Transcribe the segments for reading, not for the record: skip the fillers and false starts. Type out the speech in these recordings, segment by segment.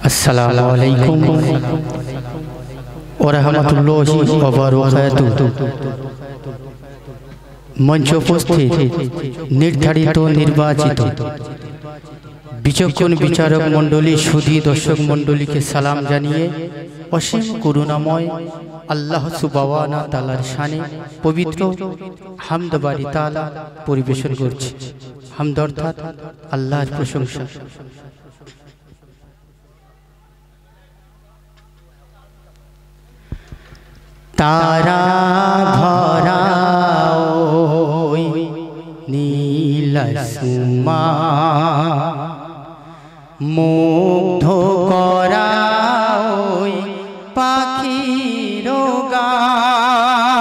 अस्सलामु अलैकुम व रहमतुल्लाहि व बरकातुहू। मंच उपस्थित निर्धारित निर्वाचित विचक्षण विचारक मंडली सुधी दर्शक मंडली के सलाम जानिए असीम करुणामय आल्लाह सुबहाना ताआलार शाने पवित्र हामद बारी ताआला परिवेशन करछि। हामद अर्थात आल्लाहर प्रशंसा। तारा भरा नील सुमा मुग्ध करा पाखिर गान।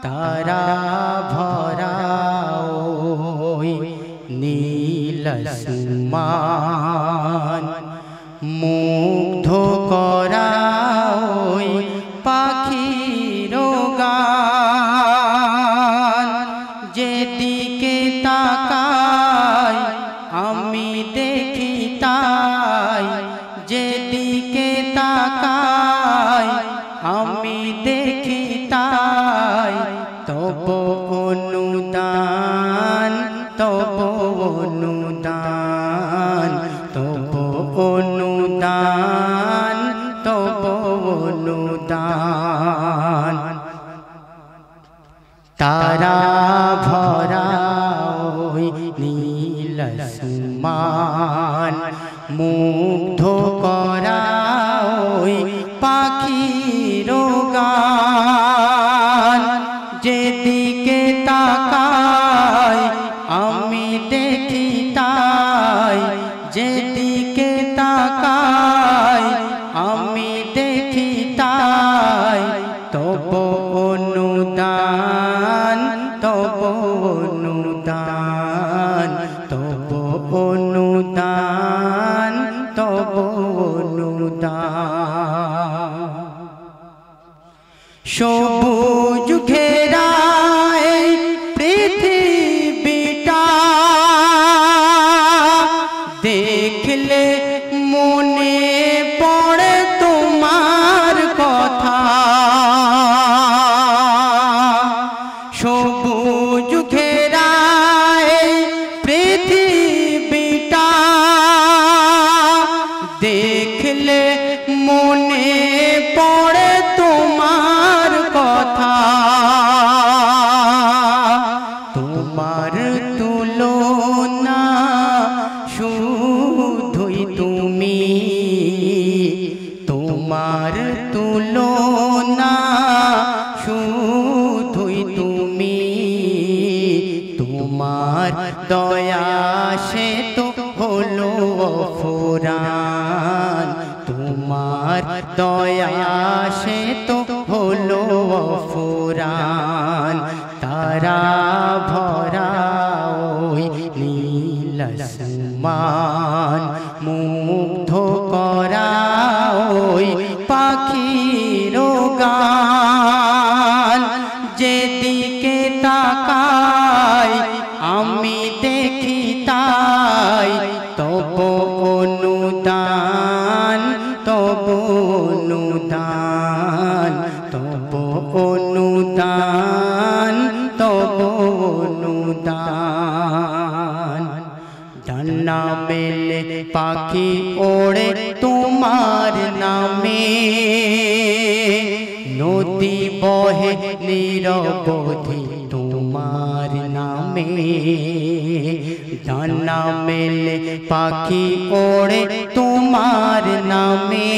तारा भरा नील सुमा मुग्ध करा पाखिर गान। जेदिके ताकाई आमी देखी ताई, जेदिके ताकाई आमी देखी ताई, तब अनुदान तब अनुदान तब अनुदान तब अनुदान। तारा भरा नील सुमान मुग्ध करा पाखिर गान। जेदिके ताकाई आमी देखी ताई, जेदिके ताकाई आमी देखी ताई, तब अनुदान तब अनुदान तब अनुदान तब अनुदान। सबुज घेरा पृथ्वीटा देखले मने पड़े तुम्हार कथा। सबुज घेरा पृथ्वीटा देखले मने पड़े तुम्हार कथा। तुम्हार तुलना शुधुई तुमी, तुम्हार तुलना शुधुई तुमी। तुम्हार दया से तो हलो अफुरान, तुम्हार दया से तो हलो अफुरान। तारा भरा नील सुमान मुग्ध करा पाखिर गान। जेदिके ताकाई आमी देखी ताई, तब अनुदान तब अनुदान तब अनुदान तब अनुदान। डाना मेले पाखी ओड़े तुम्हार नामे, नदी बहे निरबधि तुम्हार नामे। डाना मेले पाखी ओड़े तुम्हार नामे,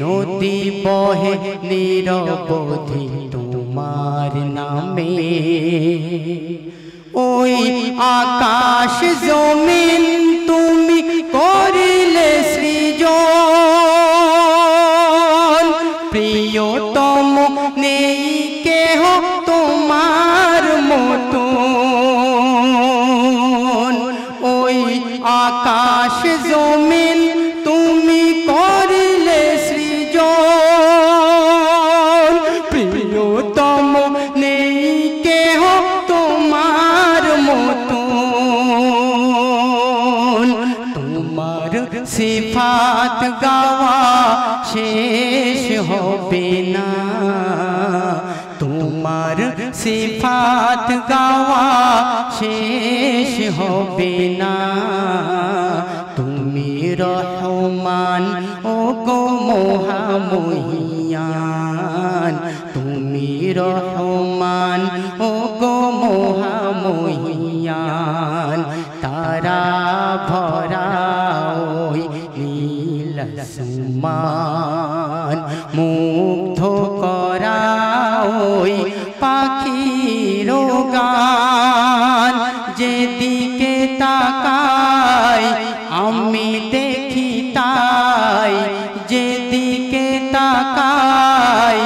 नदी बहे निरबधि तुम्हार नामे। ओई आकाश जमीन तुमी करिले सृजन, प्रियतम नेई केह तुम्हार मतन। ओई आकाश जमीन तुमी करिले सृजन, प्रियतम नेई केह तुम्हार मतन। तुम्हार সিফাত গাওয়া শেষ হবে না, তোমার সিফাত গাওয়া শেষ হবে না। তুমি রহমান ও গো মহামহিয়ান, তুমি রহমান ও গো মহামহিয়ান। তারা ভরা ওই নীল আসমান, মুগ্ধ করা ওই পাখির গান। যেদিকে তাকাই আমি দেখি তাই, যেদিকে তাকাই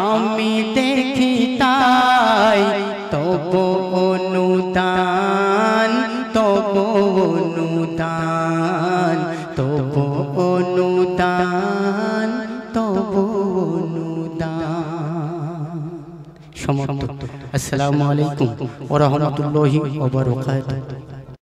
আমি দেখি তাই। তবু অনুদান, তবু অনুদান, তবু অনুদান, তবু অনুদান। সমাপ্ত। আসসালামু আলাইকুম ওয়া রাহমাতুল্লাহি ওয়া বারাকাতুহু।